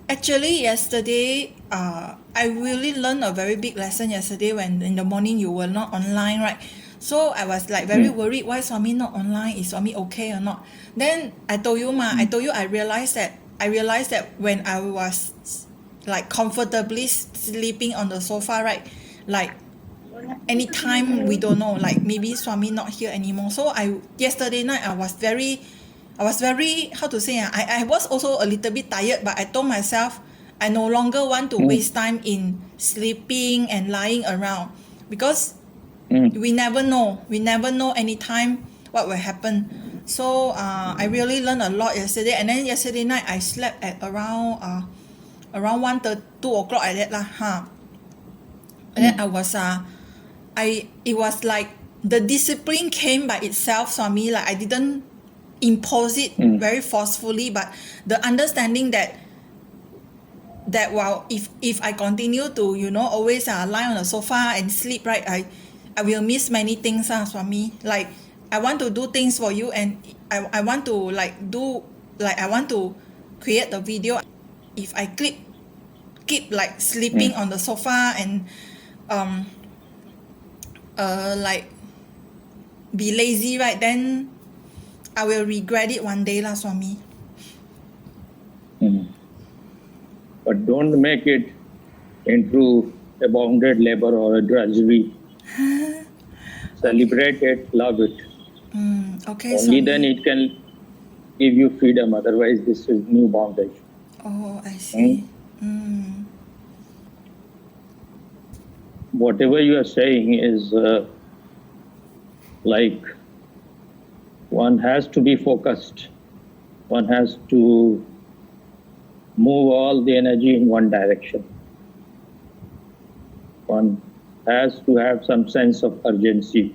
Actually, yesterday, I really learned a very big lesson yesterday when in the morning you were not online, right? So I was like very Mm, worried why Swami not online. Is Swami okay or not? Then I told you, I mm, told you I realized that when I was like comfortably sleeping on the sofa, right? Like anytime we don't know, like maybe Swami not here anymore. So yesterday night I was very how to say, I was also a little bit tired, but I told myself I no longer want to mm, waste time in sleeping and lying around, because mm, we never know anytime what will happen. So I really learned a lot yesterday, and then yesterday night I slept at around 2 o'clock like that lah, and then mm, it was like the discipline came by itself, Swami. Like I didn't impose it mm, very forcefully, but the understanding that while if I continue to always lie on the sofa and sleep, right, I will miss many things, Swami. Like I want to do things for you, and I want to I want to create the video. If I keep like sleeping mm. on the sofa and um like be lazy, right, then I will regret it one day lah, Swami. Mm. But don't make it into a bounded labor or a drudgery. Celebrate it, love it. Okay, Only then Swami. it can give you freedom. Otherwise, this is new bondage. Oh, I Mm. see. Mm. Whatever you are saying is like one has to be focused. One has to move all the energy in one direction. One has to have some sense of urgency,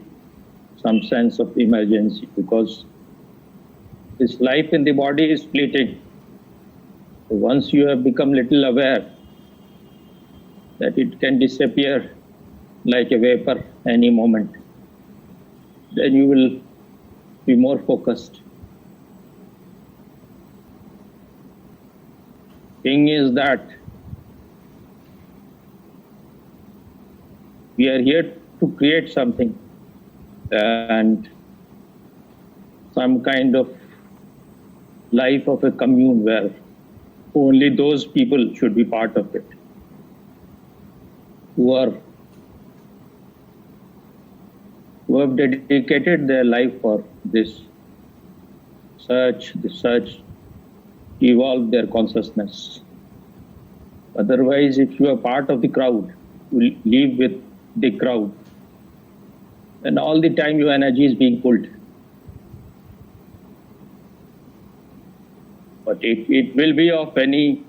some sense of emergency, because this life in the body is fleeting. So once you have become little aware that it can disappear like a vapor any moment, then you will be more focused. Thing is that we are here to create something, and some kind of life of a commune where only those people should be part of it who have dedicated their life for this search, evolve their consciousness. Otherwise, if you are part of the crowd, you live with the crowd, and all the time your energy is being pulled. But it will be of any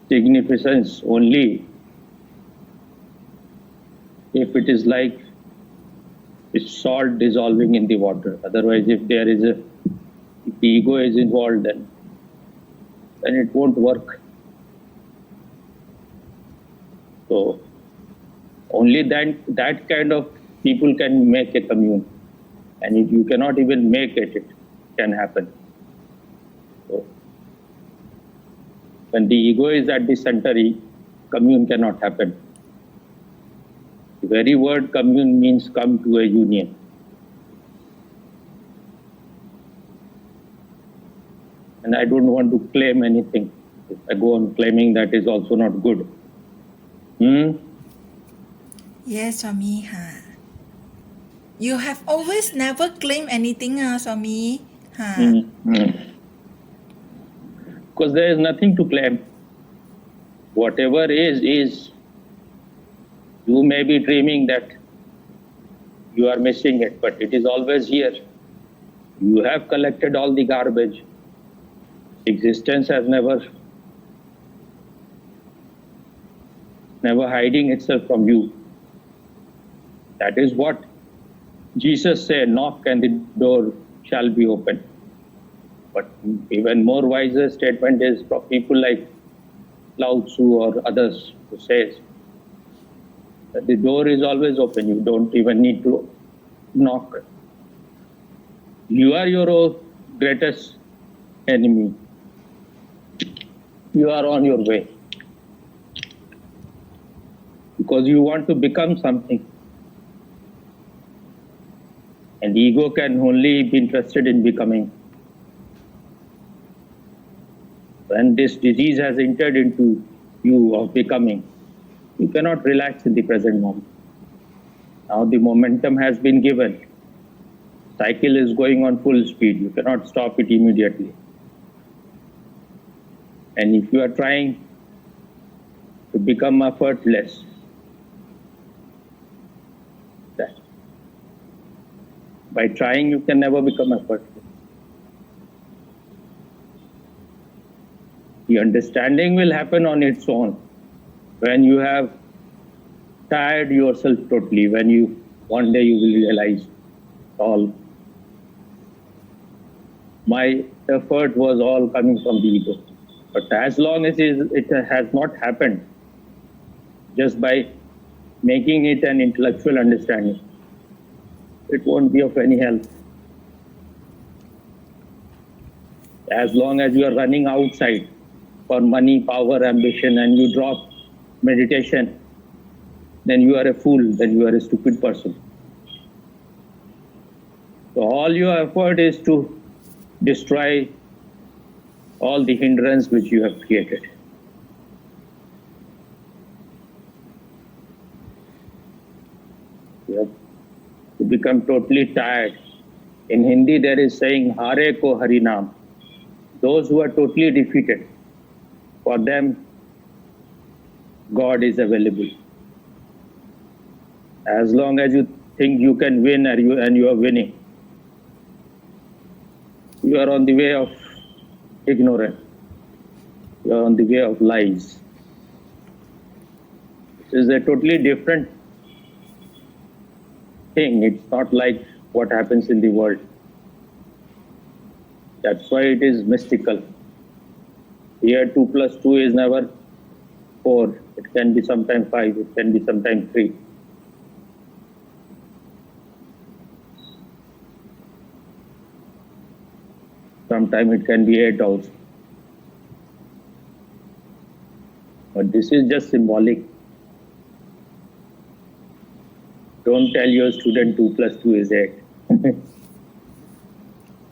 significance only if it is like salt dissolving in the water. Otherwise, if the ego is involved, then it won't work. So only that kind of people can make a commune. And if you cannot even make it, it can happen. So when the ego is at the center, commune cannot happen. The very word commune means come to a union. And I don't want to claim anything. If I go on claiming, that is also not good. Yes, Swami. You have always never claimed anything, Swami. Because there is nothing to claim. Whatever is. You may be dreaming that you are missing it, but it is always here. You have collected all the garbage. Existence has never hiding itself from you. That is what Jesus said, knock and the door shall be opened. But even more wiser statement is from people like Lao Tzu or others, who says that the door is always open. You don't even need to knock. You are your own greatest enemy. You are on your way. Because you want to become something. And ego can only be interested in becoming. When this disease has entered into you of becoming, you cannot relax in the present moment. Now the momentum has been given. Cycle is going on full speed. You cannot stop it immediately. And if you are trying to become effortless, that by trying you can never become effortless. The understanding will happen on its own when you have tired yourself totally, when you one day you will realize all my effort was all coming from the ego. But as long as it has not happened, just by making it an intellectual understanding, it won't be of any help. As long as you are running outside for money, power, ambition, and you drop meditation, then you are a fool, then you are a stupid person. So all your effort is to destroy all the hindrance which you have created. You have to become totally tired. In Hindi there is saying, Hare ko Harinam. Those who are totally defeated, for them God is available. As long as you think you can win and you are winning, you are on the way of ignorance. You are on the way of lies. This is a totally different thing. It's not like what happens in the world. That's why it is mystical. Here 2 plus 2 is never 4. It can be sometimes 5. It can be sometimes 3. Sometimes it can be 8 also. But this is just symbolic. Don't tell your student 2 plus 2 is 8.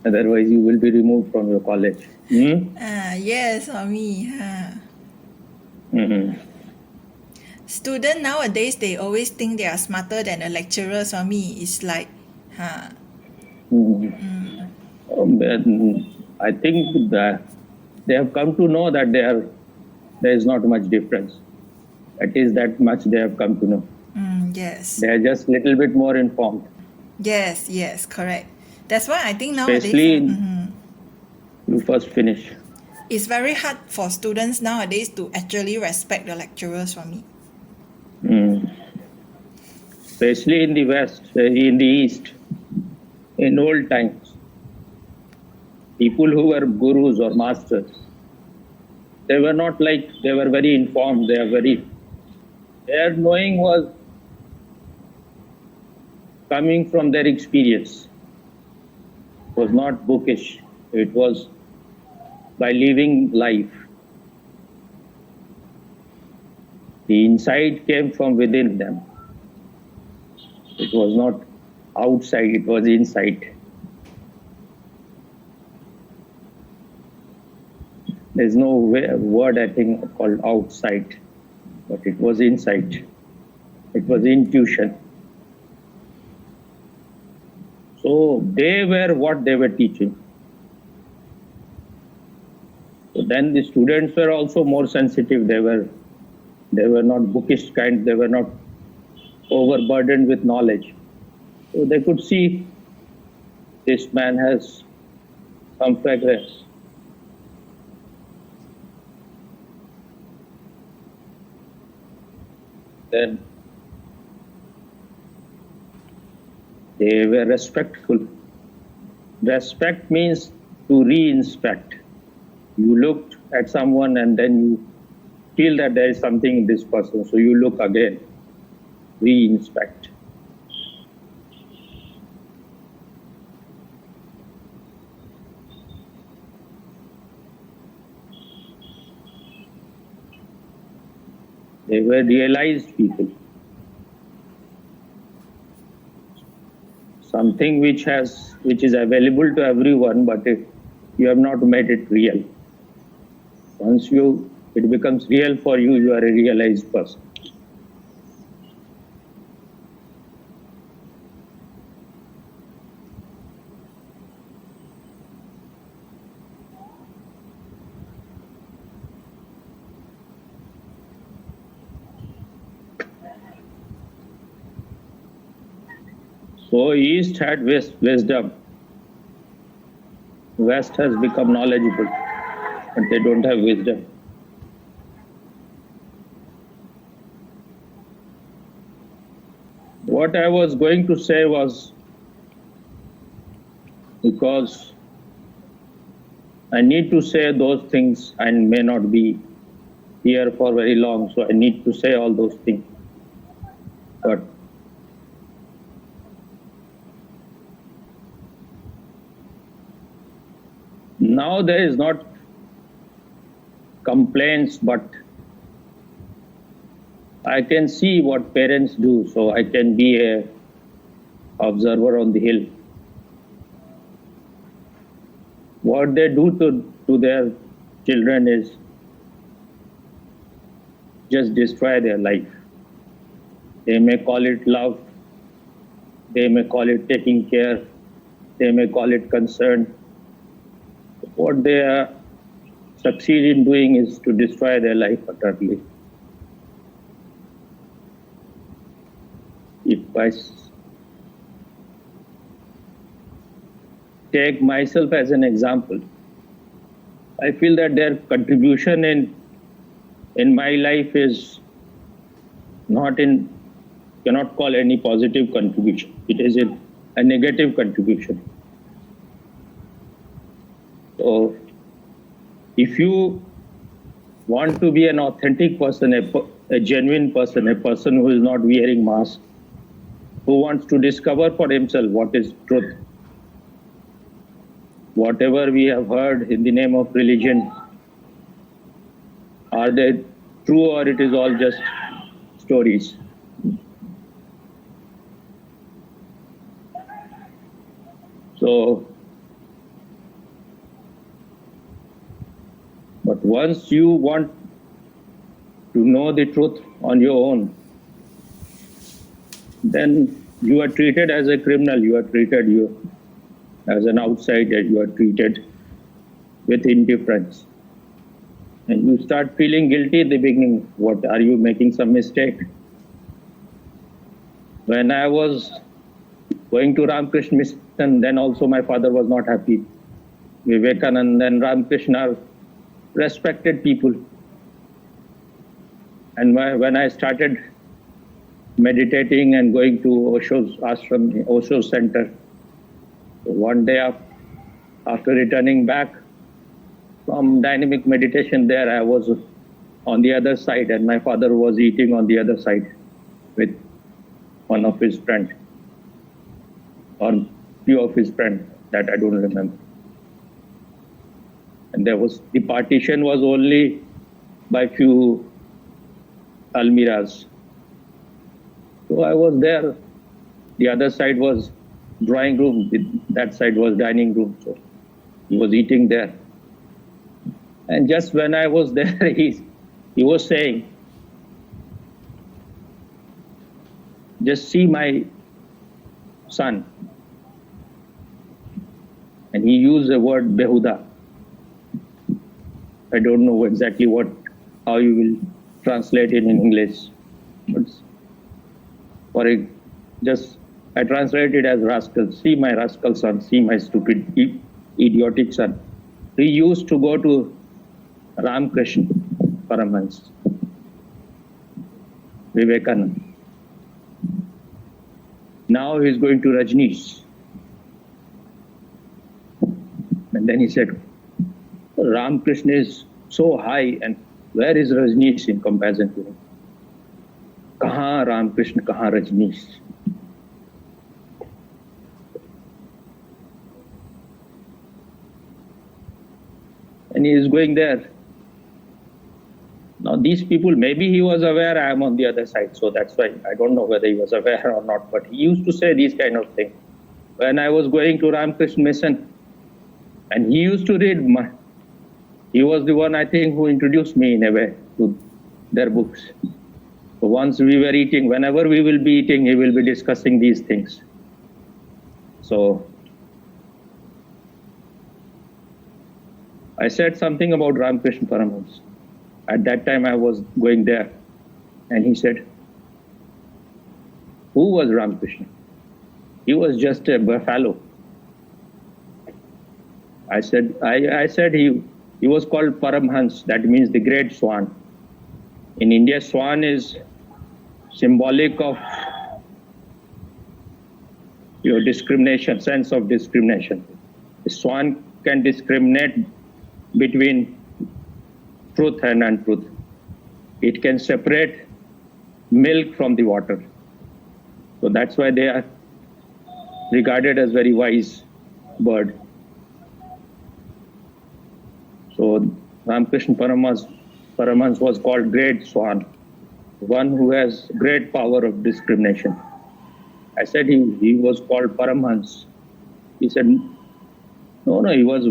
Otherwise you will be removed from your college. Yes, Swami. Student nowadays, they always think they are smarter than a lecturer, Swami. It's like, I think that they have come to know that there is not much difference. At least that much they have come to know. Yes. They are just a little bit more informed. Yes, correct. That's why I think nowadays Especially you first finish. it's very hard for students nowadays to actually respect the lecturers, Swami. Especially in the West, in the East, in old times, people who were gurus or masters, they were not like, they were very informed, their knowing was coming from their experience. It was not bookish, it was by living life. The insight came from within them. It was not outside, it was inside. There's no word, I think, called outside, but it was inside. It was intuition. So they were what they were teaching. So then the students were also more sensitive. They were not bookish kind. They were not overburdened with knowledge. So they could see this man has some fragrance. Then they were respectful. Respect means to re-inspect. You looked at someone and then you feel that there is something in this person, so you look again, re-inspect. They were realized people. Something which is available to everyone, but if you have not made it real. Once it becomes real for you, you are a realized person. So East had wisdom. West has become knowledgeable, but they don't have wisdom. What I was going to say was, because I need to say those things and may not be here for very long, so I need to say all those things. But now there is not complaints, but I can see what parents do, so I can be a observer on the hill. What they do to their children is just destroy their life. They may call it love, they may call it taking care, they may call it concern. What they succeed in doing is to destroy their life utterly. If I take myself as an example, I feel that their contribution in my life is cannot call any positive contribution. It is a negative contribution. So if you want to be an authentic person, a genuine person, a person who is not wearing masks, who wants to discover for himself what is truth, whatever we have heard in the name of religion, are they true or it is all just stories? So, but once you want to know the truth on your own, then you are treated as a criminal, you are treated as an outsider, you are treated with indifference. And you start feeling guilty at the beginning. What, are you making some mistake? When I was going to Ramakrishna Mission, then also my father was not happy. Vivekananda and Ramakrishna are respected people. And when I started meditating and going to Osho's ashram, Osho's center, one day after returning back from dynamic meditation there, I was on the other side and my father was eating on the other side with one of his friends, or few of his friends that I don't remember. And the partition was only by few almiras. So I was there. The other side was drawing room, that side was dining room. So he was eating there. And just when I was there, he was saying, just see my son. And he used the word behuda. I don't know exactly how you will translate it in English. But I translate it as rascal. See my rascal son, see my stupid, idiotic son. He used to go to Ramakrishna Paramahansa, Vivekananda. Now he's going to Rajneesh. And then he said, Ramakrishna is so high, and where is Rajneesh in comparison to him? Kahan Ramakrishna, kahan Rajneesh? And he is going there. Now, these people, maybe he was aware I am on the other side, so that's why I don't know whether he was aware or not, but he used to say these kind of things. When I was going to Ramakrishna Mission, and he used to read, he was the one, I think, who introduced me in a way to their books. So once we were eating, whenever we will be eating, he will be discussing these things. So I said something about Ramakrishna Paramahamsa. At that time I was going there, and he said, who was Ramakrishna? He was just a buffalo. I said he was called Paramhans, that means the great swan. In India, swan is symbolic of your discrimination, sense of discrimination. The swan can discriminate between truth and untruth. It can separate milk from the water. So that's why they are regarded as very wise bird. So Ramakrishna Paramahamsa was called Great Swan, one who has great power of discrimination. I said he was called Paramhans. He said, no, he was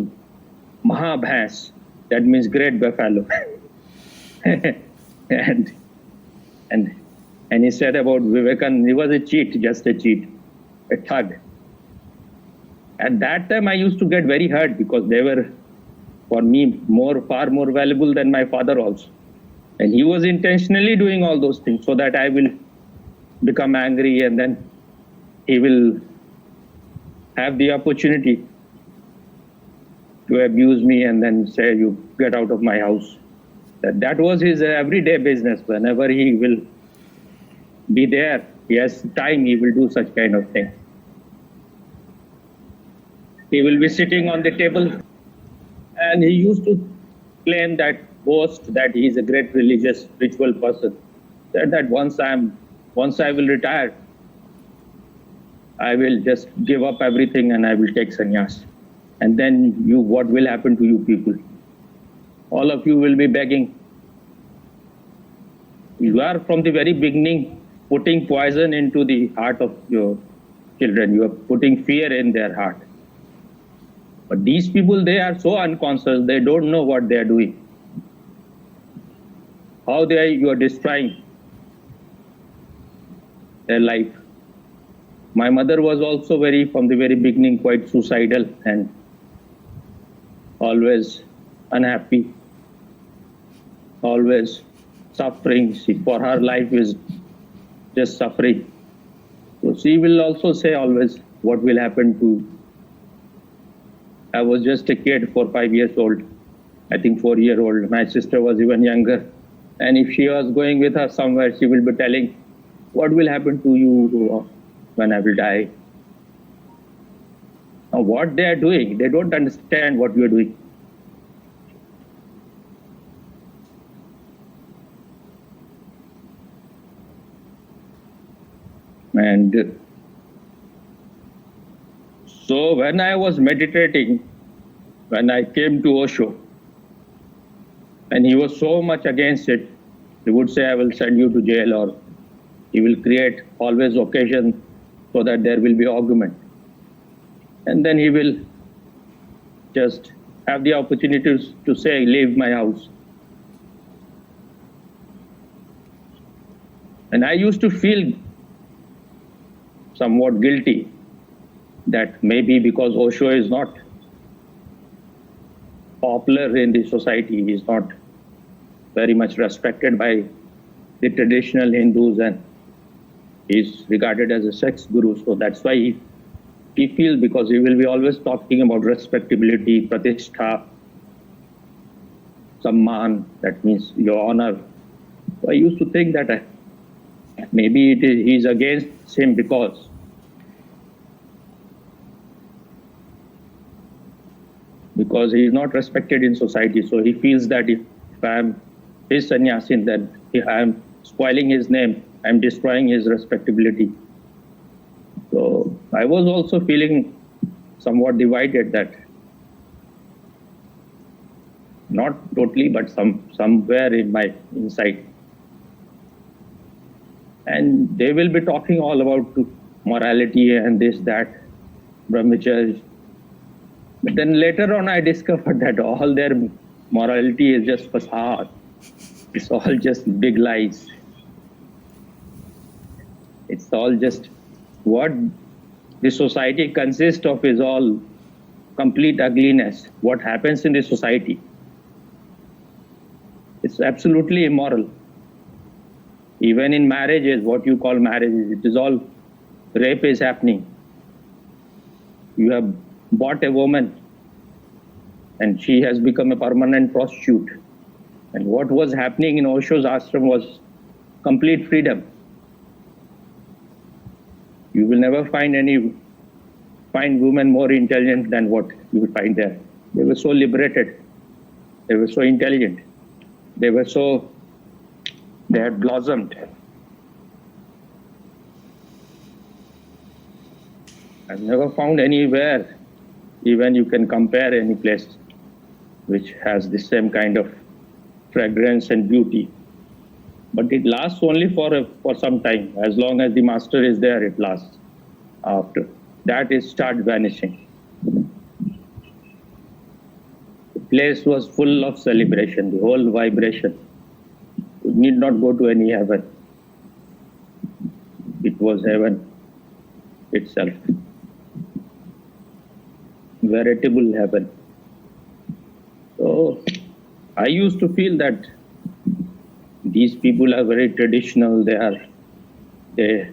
Mahabhas, that means great buffalo. and he said about Vivekananda, he was a cheat, just a cheat, a thug. At that time I used to get very hurt because they were, for me, far more valuable than my father also. And he was intentionally doing all those things so that I will become angry, and then he will have the opportunity to abuse me and then say, you get out of my house. That was his everyday business. Whenever he will be there, he has time, he will do such kind of thing. He will be sitting on the table, and he used to claim that, boast that he is a great religious, spiritual person. Said that once I will retire, I will just give up everything and I will take sannyas. And then what will happen to you people? All of you will be begging. You are from the very beginning putting poison into the heart of your children. You are putting fear in their heart. But these people, they are so unconscious, they don't know what they are doing. How you are destroying their life. My mother was also from the very beginning, quite suicidal and always unhappy, always suffering. For her life is just suffering. So she will also say always what will happen to. I was just a kid, 4 or 5 years old, I think 4-year-old. My sister was even younger. And if she was going with her somewhere, she will be telling, what will happen to you when I will die? Now what they are doing, they don't understand what you are doing. And so when I was meditating, when I came to Osho, and he was so much against it, he would say, I will send you to jail, or he will create always occasion so that there will be argument. And then he will just have the opportunity to say, leave my house. And I used to feel somewhat guilty that maybe because Osho is not popular in the society, he is not very much respected by the traditional Hindus, and he is regarded as a sex guru. So that's why he feels, because he will be always talking about respectability, pratishtha, samman, that means your honor. So I used to think that maybe he is against him because he is not respected in society. So he feels that if I am his sannyasin, then I am spoiling his name, I am destroying his respectability. So I was also feeling somewhat divided that not totally, but somewhere in my inside. And they will be talking all about morality and this, that, brahmacharya. But then later on, I discovered that all their morality is just facade. It's all just big lies. It's all just what the society consists of is all complete ugliness. What happens in the society? It's absolutely immoral. Even in marriages, what you call marriages, it is all rape is happening. You have bought a woman and she has become a permanent prostitute. And what was happening in Osho's ashram was complete freedom. You will never find women more intelligent than what you will find there. They were so liberated. They were so intelligent. They had blossomed. I've never found anywhere, even you can compare any place which has the same kind of fragrance and beauty. But it lasts only for some time. As long as the master is there, it lasts. After that, it starts vanishing. The place was full of celebration, the whole vibration. You need not go to any heaven. It was heaven itself. Veritable heaven. So I used to feel that these people are very traditional. They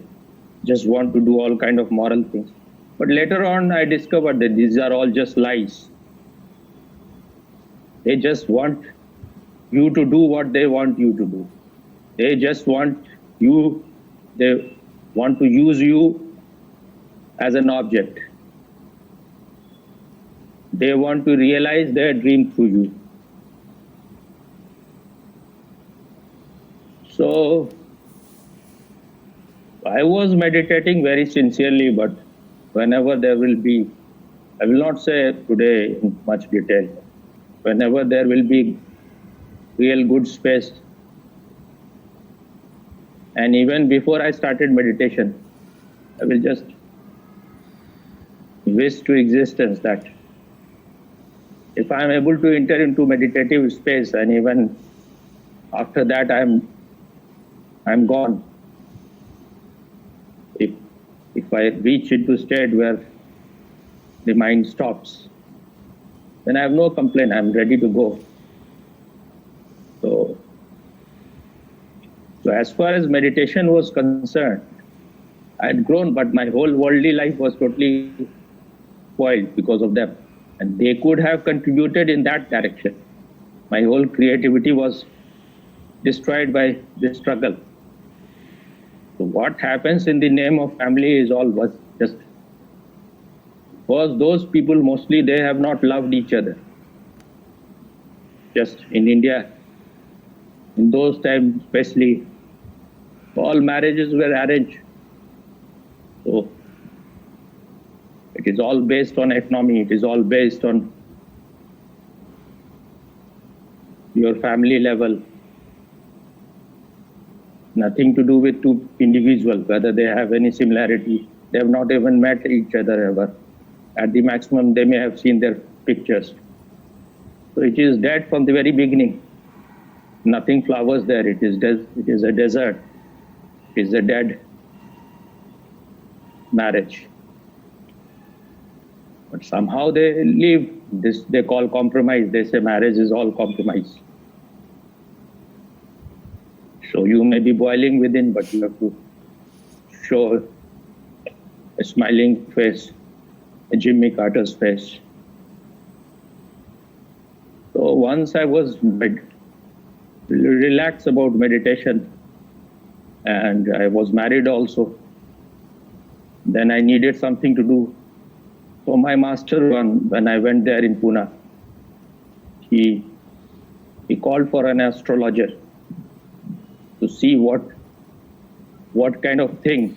just want to do all kind of moral things. But later on, I discovered that these are all just lies. They just want you to do what they want you to do. They just want you, they want to use you as an object. They want to realize their dream through you. So I was meditating very sincerely, but whenever there will be, I will not say today in much detail, whenever there will be real good space, and even before I started meditation, I will just wish to existence that if I am able to enter into meditative space, and even after that I'm gone. If I reach into state where the mind stops, then I have no complaint. I'm ready to go. So as far as meditation was concerned, I had grown, but my whole worldly life was totally spoiled because of them. And they could have contributed in that direction. My whole creativity was destroyed by this struggle. So what happens in the name of family is all was just because those people mostly they have not loved each other. Just in India, in those times especially, all marriages were arranged. So it is all based on economy. It is all based on your family level. Nothing to do with two individuals, whether they have any similarity. They have not even met each other ever. At the maximum, they may have seen their pictures. So it is dead from the very beginning. Nothing flowers there. It is a desert. It is a dead marriage. But somehow they live. This they call compromise. They say marriage is all compromise. So you may be boiling within, but you have to show a smiling face, a Jimmy Carter's face. So once I was relaxed about meditation, and I was married also, then I needed something to do. So my master, when I went there in Pune, he called for an astrologer to see what kind of thing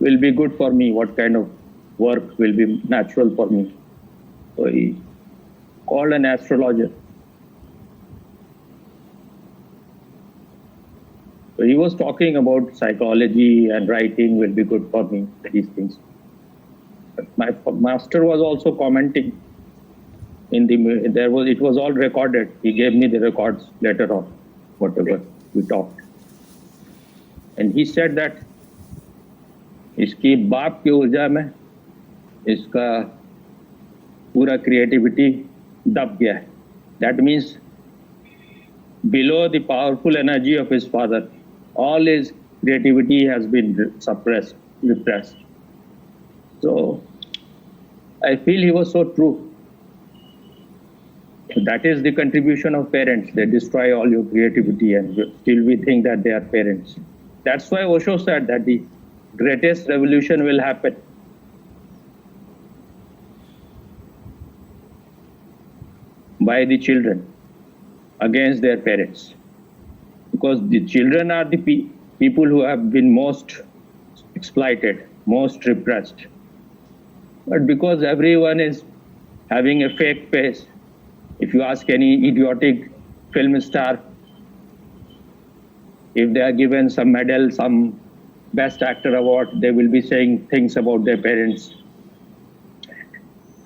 will be good for me, what kind of work will be natural for me. So he called an astrologer. So he was talking about psychology and writing will be good for me, these things. But my master was also commenting it was all recorded. He gave me the records later on, whatever we talked. And he said that इसकी बाप की ऊर्जा में इसका पूरा creativity दब गया है. That means below the powerful energy of his father, all his creativity has been suppressed, repressed. So I feel he was so true. That is the contribution of parents. They destroy all your creativity and still we think that they are parents. That's why Osho said that the greatest revolution will happen by the children against their parents. Because the children are the people who have been most exploited, most repressed. But because everyone is having a fake face, if you ask any idiotic film star, if they are given some medal, some best actor award, they will be saying things about their parents.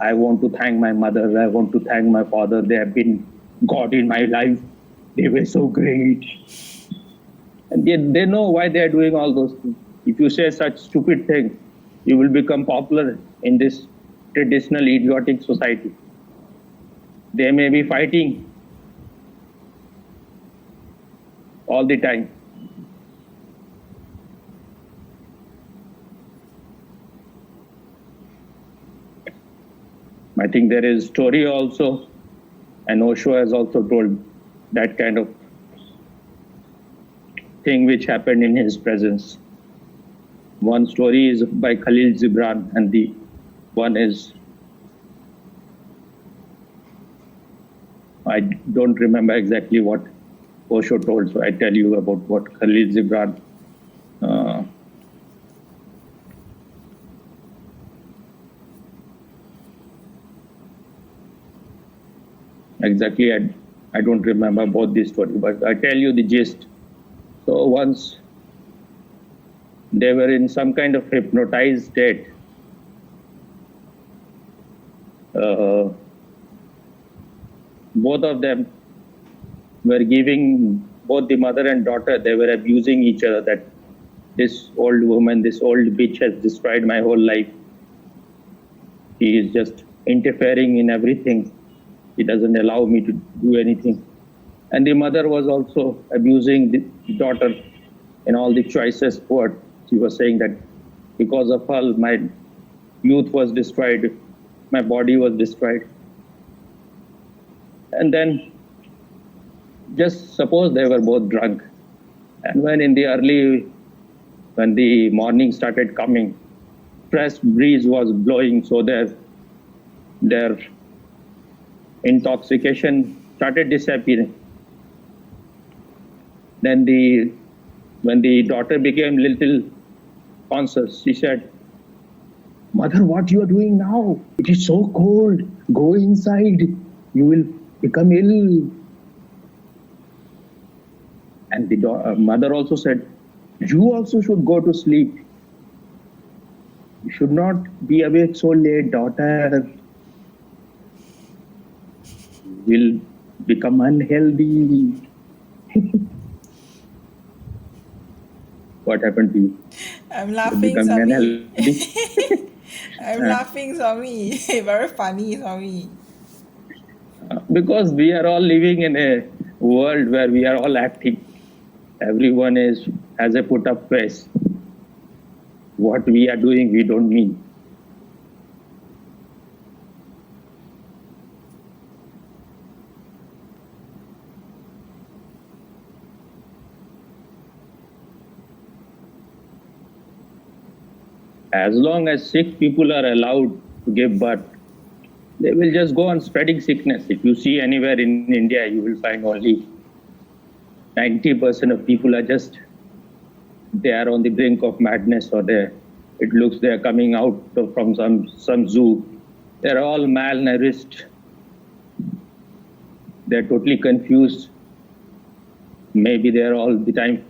I want to thank my mother, I want to thank my father, they have been God in my life, they were so great. And they know why they are doing all those things. If you say such stupid things, you will become popular in this traditional idiotic society. They may be fighting all the time. I think there is story also, and Osho has also told that kind of thing which happened in his presence. One story is by Khalil Gibran, and the one is, I don't remember exactly what Osho told, so I tell you about what Khalil Gibran exactly, I don't remember both the story, but I tell you the gist. So once they were in some kind of hypnotized state. Both of them were giving, both the mother and daughter, they were abusing each other, that this old woman, this old bitch has destroyed my whole life. He is just interfering in everything. He doesn't allow me to do anything. And the mother was also abusing the daughter in all the choicest words. She was saying that because of her, my youth was destroyed, my body was destroyed. And then just suppose they were both drunk. And when the morning started coming, fresh breeze was blowing, so their intoxication started disappearing. Then when the daughter became little conscious, she said, "Mother, what you are doing now? It is so cold. Go inside. You will become ill." And the mother also said, "You also should go to sleep. You should not be awake so late, daughter. You will become unhealthy." What happened to you? I'm laughing, Swami. Unhealthy? I'm laughing, Swami. Very funny, Swami. Because we are all living in a world where we are all acting. Everyone has a put up face. What we are doing, we don't mean. As long as sick people are allowed to give birth, they will just go on spreading sickness. If you see anywhere in India, you will find only 90% of people are they are on the brink of madness, or it looks they are coming out from some zoo. They're all malnourished. They're totally confused. Maybe they're all the time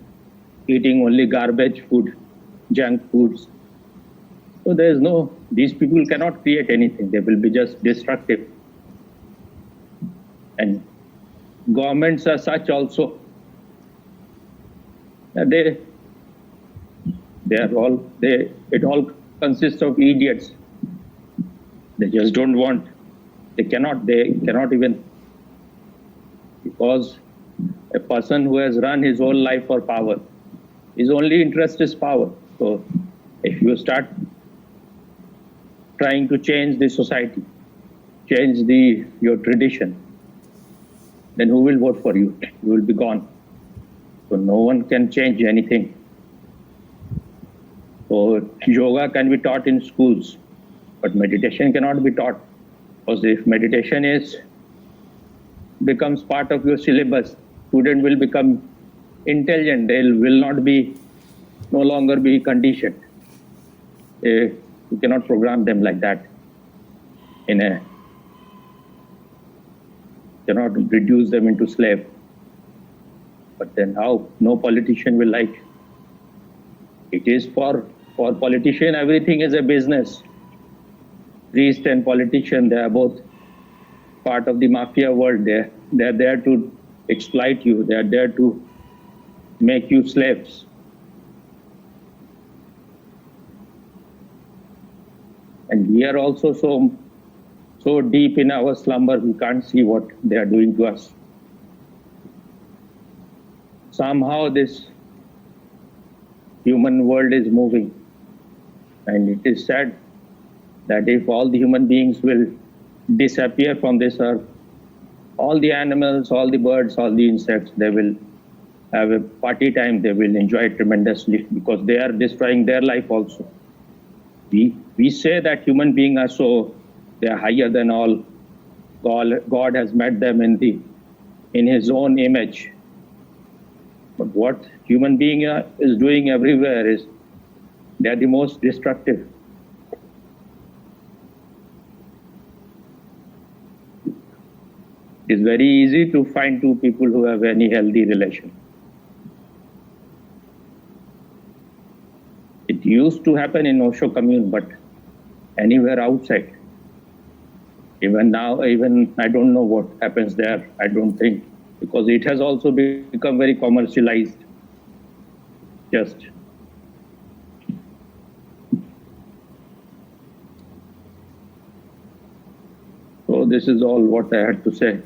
eating only garbage food, junk foods. So there's no, these people cannot create anything. They will be just destructive. And governments are such also. It all consists of idiots. They just don't want, they cannot even, because a person who has run his whole life for power, his only interest is power. So if you start trying to change the society, change your tradition, then who will vote for you? You will be gone. So no one can change anything. So yoga can be taught in schools, but meditation cannot be taught, because if meditation becomes part of your syllabus, student will become intelligent. They will no longer be conditioned. You cannot program them like that. Cannot reduce them into slave. But then how? No politician will like. It is for politician, everything is a business. Priest and politician, they are both part of the mafia world. They're there to exploit you. They are there to make you slaves. And we are also so deep in our slumber, we can't see what they are doing to us. Somehow this human world is moving. And it is said that if all the human beings will disappear from this earth, all the animals, all the birds, all the insects, they will have a party time. They will enjoy it tremendously, because they are destroying their life also. We say that human beings are they are higher than all. God has made them in His own image. But what human being is doing everywhere is they are the most destructive. It's very easy to find two people who have any healthy relation. It used to happen in Osho commune, but anywhere outside. Even now, I don't know what happens there. I don't think, because it has also become very commercialized. So this is all what I had to say.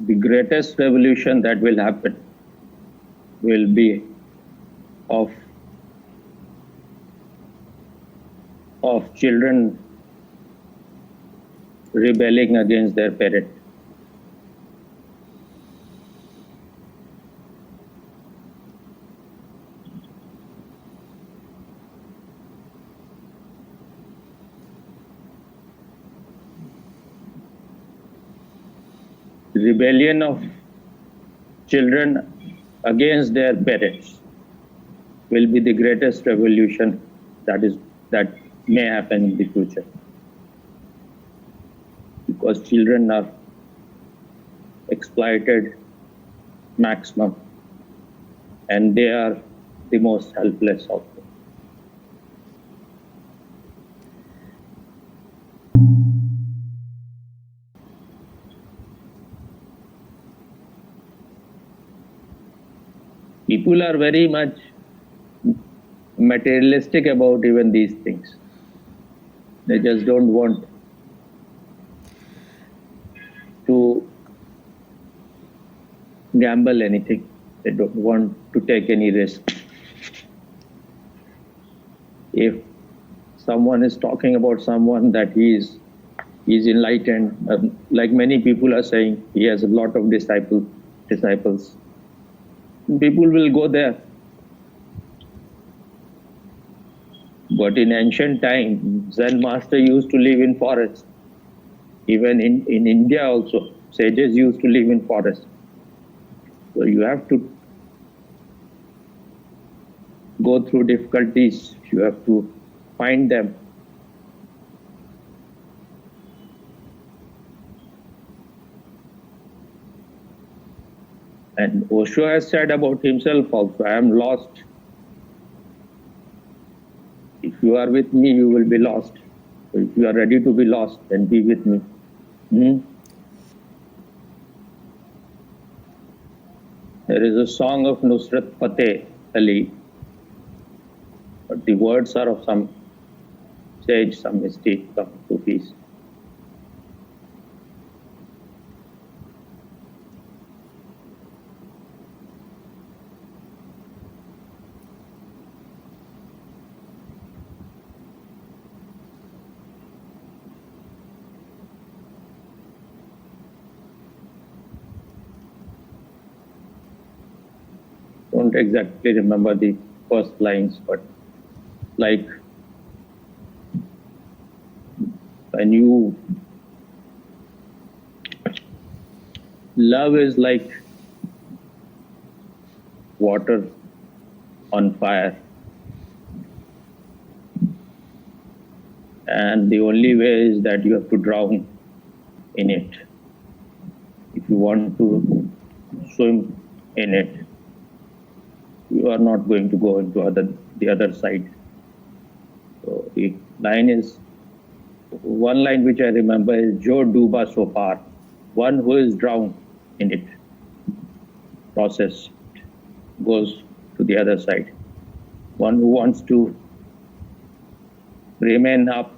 The greatest revolution that will happen will be of children rebelling against their parent. Rebellion of children against their parents will be the greatest revolution that may happen in the future. Because children are exploited maximum, and they are the most helpless of them. People are very much materialistic about even these things. They just don't want to gamble anything. They don't want to take any risk. If someone is talking about someone that he is enlightened, like many people are saying, he has a lot of disciples. People will go there. But in ancient times, Zen master used to live in forests. Even in India also, sages used to live in forests. So you have to go through difficulties. You have to find them. And Osho has said about himself also, I am lost. If you are with me, you will be lost. So if you are ready to be lost, then be with me. There is a song of Nusrat Fateh Ali, but the words are of some sage, some mystic, some Sufis. Don't exactly remember the first lines, but like when you love is like water on fire, and the only way is that you have to drown in it. If you want to swim in it, you are not going to go into the other side. So the line is, one line which I remember is Jo Duba So Far, one who is drowned in it, process goes to the other side. One who wants to remain up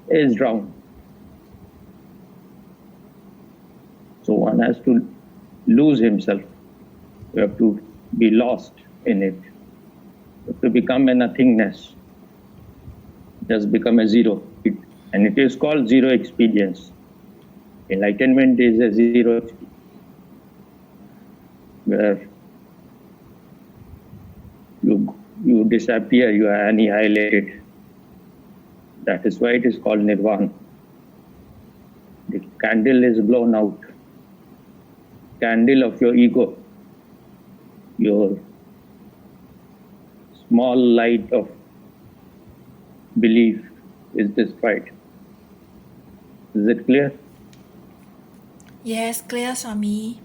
is drowned. So one has to lose himself. You have to be lost in it. You have to become a nothingness. Just become a zero. And it is called zero experience. Enlightenment is a zero experience, where you disappear, you are annihilated. That is why it is called nirvana. The candle is blown out. Candle of your ego, your small light of belief is destroyed. Is it clear? Yes, clear, Swami.